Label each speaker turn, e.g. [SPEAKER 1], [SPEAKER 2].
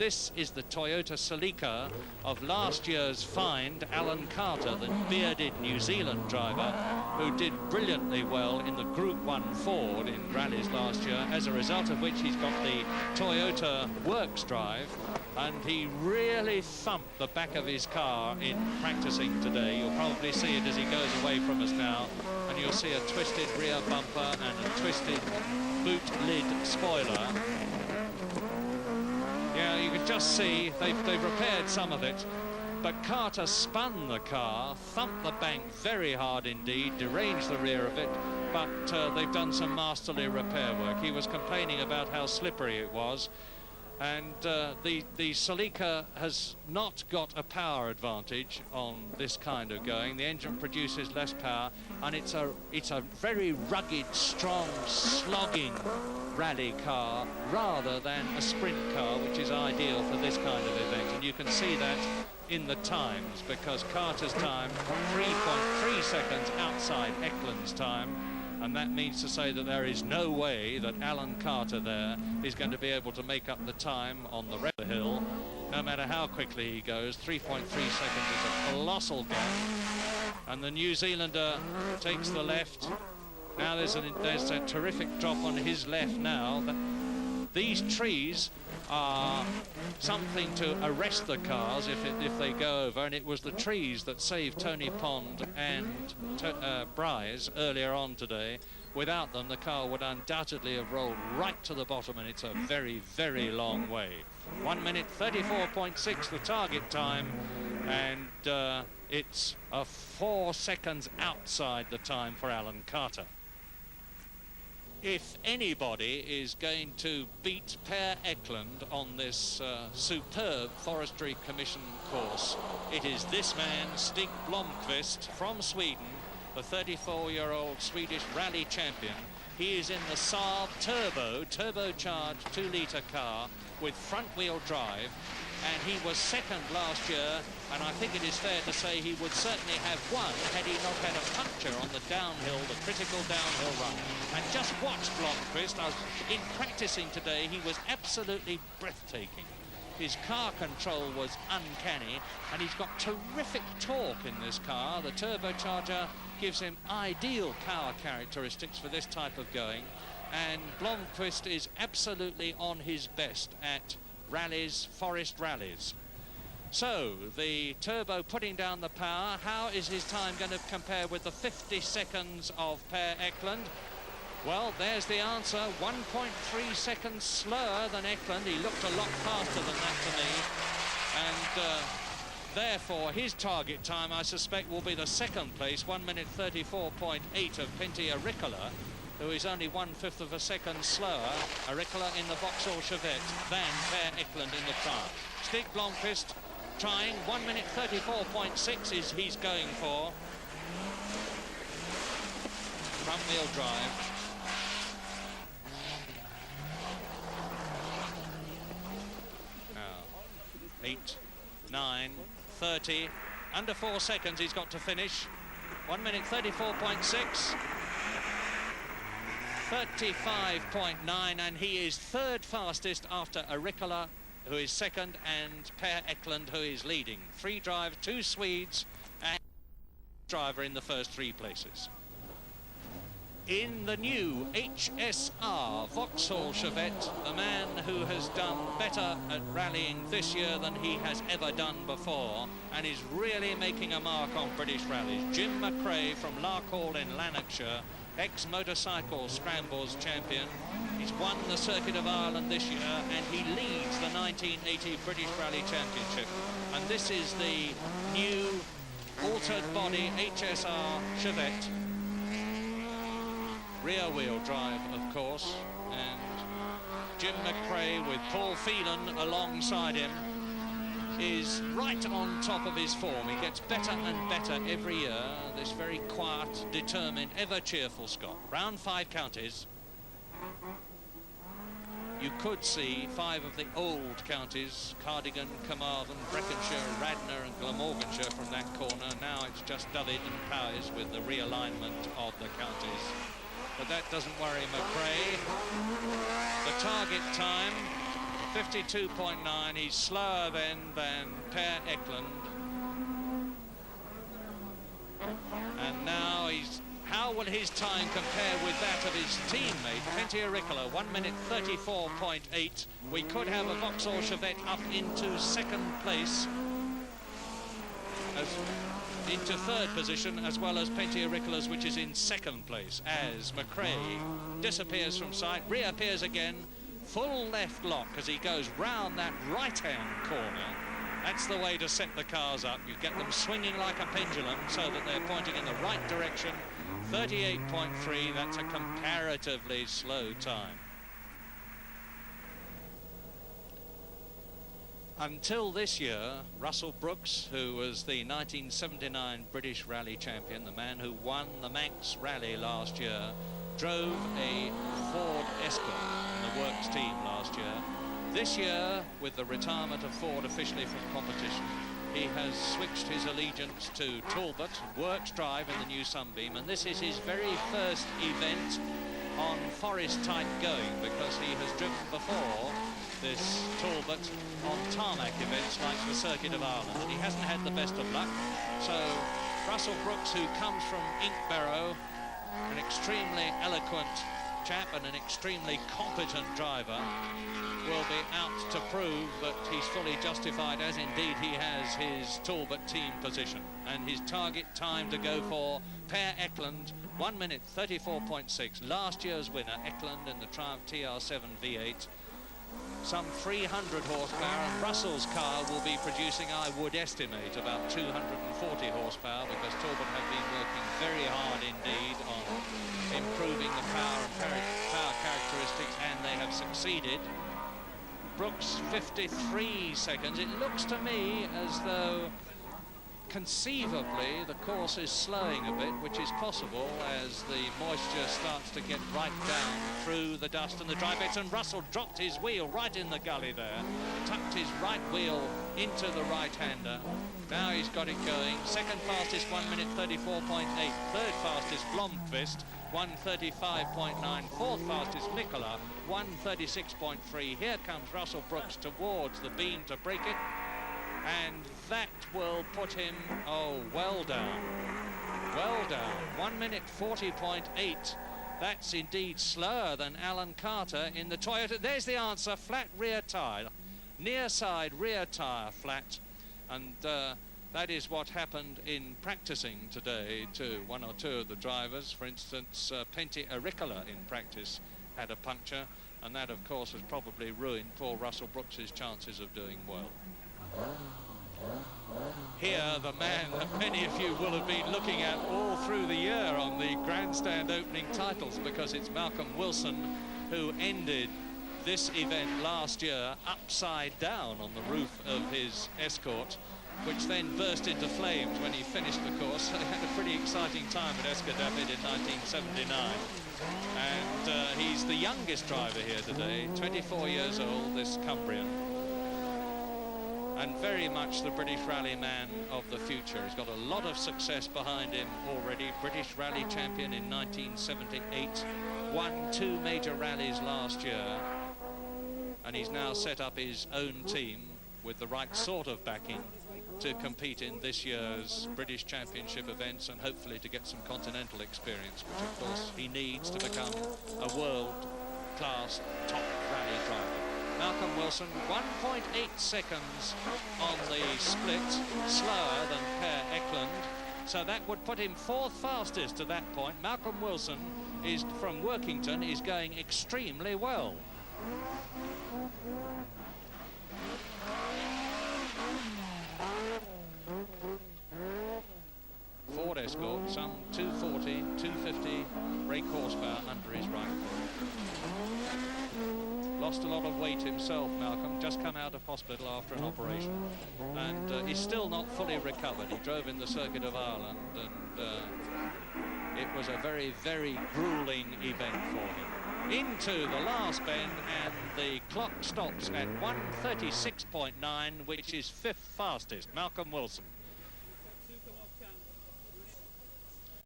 [SPEAKER 1] this is the Toyota Celica of last year's find, Alan Carter, the bearded New Zealand driver, who did brilliantly well in the Group 1 Ford in rallies last year, as a result of which he's got the Toyota Works drive, and he really thumped the back of his car in practicing today. You'll probably see it as he goes away from us now, and you'll see a twisted rear bumper and a twisted boot lid spoiler. Yeah, you can just see they've repaired some of it, but Carter spun the car, thumped the bank very hard indeed, deranged the rear of it, but they've done some masterly repair work. He was complaining about how slippery it was, and the Celica has not got a power advantage on this kind of going. The engine produces less power, and it's a very rugged, strong, slogging rally car rather than a sprint car, which is ideal for this kind of event. And you can see that in the times, because Carter's time 3.3 seconds outside Eklund's time, and that means to say that there is no way that Alan Carter there is going to be able to make up the time on the rest of the hill, no matter how quickly he goes. 3.3 seconds is a colossal gap, and the New Zealander takes the left. Now there's a terrific drop on his left now. These trees are something to arrest the cars if they go over, and it was the trees that saved Tony Pond and Bryce earlier on today. Without them, the car would undoubtedly have rolled right to the bottom, and it's a very, very long way. 1 minute 34.6 the target time, and it's 4 seconds outside the time for Alan Carter. If anybody is going to beat Per Eklund on this superb Forestry Commission course, it is this man, Stig Blomqvist from Sweden, the 34-year-old Swedish rally champion. He is in the Saab turbocharged 2-litre car with front-wheel drive, and he was second last year, and I think it is fair to say he would certainly have won had he not had a puncture on the downhill, the critical downhill run. And just watch Blomqvist. In practicing today, he was absolutely breathtaking. His car control was uncanny, and he's got terrific torque in this car. The turbocharger gives him ideal power characteristics for this type of going, and Blomqvist is absolutely on his best at rallies, forest rallies. So the turbo putting down the power. How is his time going to compare with the 50 seconds of Per Eklund? Well, there's the answer. 1.3 seconds slower than Eklund. He looked a lot faster than that to me, and therefore his target time, I suspect, will be the second place, 1 minute 34.8 of Pentti Aricola, who is only 1/5 of a second slower, Aricola in the Vauxhall Chevette, than Per Eklund in the car. Stig Blomqvist trying. 1 minute 34.6 is he's going for. Front wheel drive. Now, 8, 9, 30. Under 4 seconds he's got to finish. 1 minute 34.6. 35.9, and he is third fastest after Aricola, who is second, and Per Eklund, who is leading. 3 drives, 2 Swedes, and driver in the first 3 places. In the new HSR Vauxhall Chevette, the man who has done better at rallying this year than he has ever done before, and is really making a mark on British rallies. Jim McRae from Larkhall in Lanarkshire, ex-motorcycle scrambles champion. He's won the Circuit of Ireland this year, and he leads the 1980 British Rally Championship. And this is the new altered body HSR Chevette. Rear wheel drive, of course, and Jim McRae with Paul Phelan alongside him is right on top of his form. He gets better and better every year, this very quiet, determined, ever cheerful Scot. Round 5 counties. You could see 5 of the old counties, Cardigan, Carmarthen, Brecconshire, Radnor and Glamorganshire from that corner. Now it's just Dyfed and Powys with the realignment of the counties. But that doesn't worry McRae. The target time 52.9. He's slower then than Per Eklund. And now how will his time compare with that of his teammate, Pentti Ricola? 1 minute 34.8. We could have a Vauxhall Chevette up into second place, into third position, as well as Pentti Ricola's, which is in second place, as McRae disappears from sight, reappears again, full left lock as he goes round that right-hand corner. That's the way to set the cars up. You get them swinging like a pendulum so that they're pointing in the right direction. 38.3, that's a comparatively slow time. Until this year, Russell Brooks, who was the 1979 British Rally champion, the man who won the Manx Rally last year, drove a Ford Escort in the Works team last year. This year, with the retirement of Ford officially from competition, he has switched his allegiance to Talbot, Works Drive in the new Sunbeam, and this is his very first event on forest type going, because he has driven before this Talbot on tarmac events like the Circuit of Ireland, and he hasn't had the best of luck. So Russell Brooks, who comes from Inkbarrow, an extremely eloquent chap and an extremely competent driver, will be out to prove that he's fully justified, as indeed he has, his Talbot team position. And his target time to go for Per Eklund, 1 minute 34.6. Last year's winner, Eklund, in the Triumph TR7 V8. Some 300 horsepower, and Russell's car will be producing, I would estimate, about 240 horsepower, because Talbot have been working very hard indeed on improving the power and power characteristics, and they have succeeded. Brooks 53 seconds. It looks to me as though conceivably the course is slowing a bit, which is possible as the moisture starts to get right down through the dust and the dry bits, and Russell dropped his wheel right in the gully there, tucked his right wheel into the right-hander. Now he's got it going. Second fastest 1 minute 34.8. Third fastest Blomqvist 1:35.9. Fourth fastest Nicola 1:36.3. Here comes Russell Brooks towards the beam to break it, and that will put him, well down. 1 minute 40.8. That's indeed slower than Alan Carter in the Toyota. There's the answer: flat rear tyre, near side rear tyre flat, and that is what happened in practicing today to one or two of the drivers. For instance, Pentti Ricola in practice had a puncture, and that of course has probably ruined poor Russell Brooks's chances of doing well. Here, the man that many of you will have been looking at all through the year on the grandstand opening titles, because it's Malcolm Wilson who ended this event last year upside down on the roof of his Escort, which then burst into flames when he finished the course. He had a pretty exciting time at Escadapid in 1979. And he's the youngest driver here today, 24 years old, this Cumbrian, and very much the British Rally man of the future. He's got a lot of success behind him already. British Rally champion in 1978, won 2 major rallies last year, and he's now set up his own team with the right sort of backing to compete in this year's British Championship events, and hopefully to get some continental experience, which of course he needs to become a world-class top rally driver. Malcolm Wilson, 1.8 seconds on the split, slower than Per Eklund, so that would put him 4th fastest to that point. Malcolm Wilson is from Workington, is going extremely well. Ford Escort, some 240, 250 brake horsepower under his right foot. Lost a lot of weight himself, Malcolm, just come out of hospital after an operation, and he's still not fully recovered. He drove in the Circuit of Ireland, and it was a very, very grueling event for him. Into the last bend, and the clock stops at 1:36.9, which is 5th fastest. Malcolm Wilson.